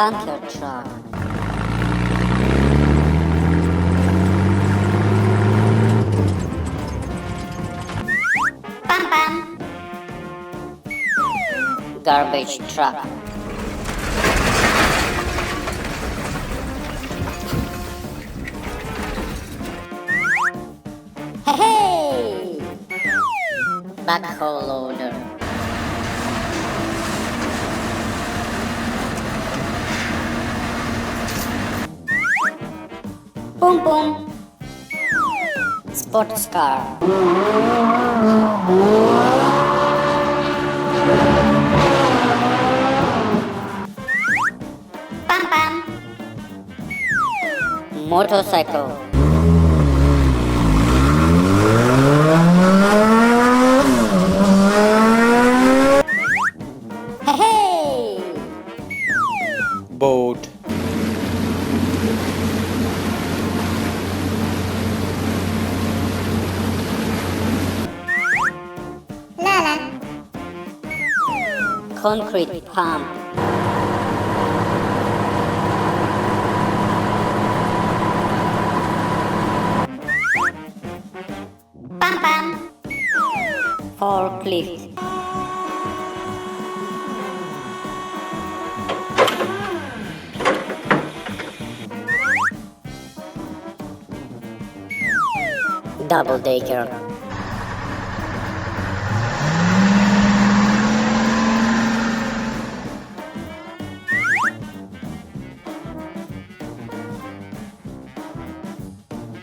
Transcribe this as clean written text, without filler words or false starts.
tanker truck. Pam pam. Garbage truck. Hey hey. Backhoe loader. Boom boom. Sports car. Pam pam. Motorcycle. Hey hey. Boat. Lala. Concrete pump. Pam pam. Forklift. Double decker.